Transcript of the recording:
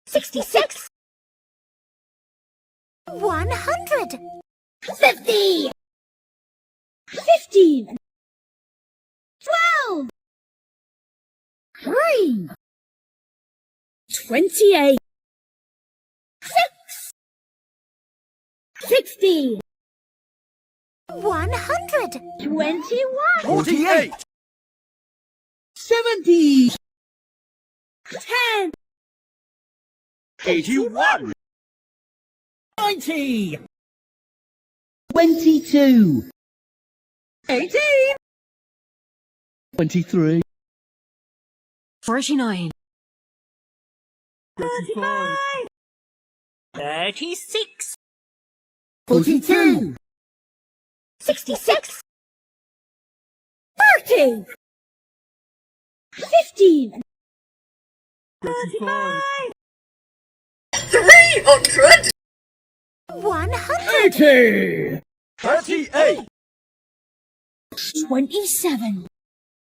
66. 100. 50. 15. 12. 3. 28. 6. 60. 100. 21. 48. 70. 10. 81. 90. 22. 18. 23. 49. 35. 36. 42. 66. 30. 15. 35. 300. 100. 80. 38. 27.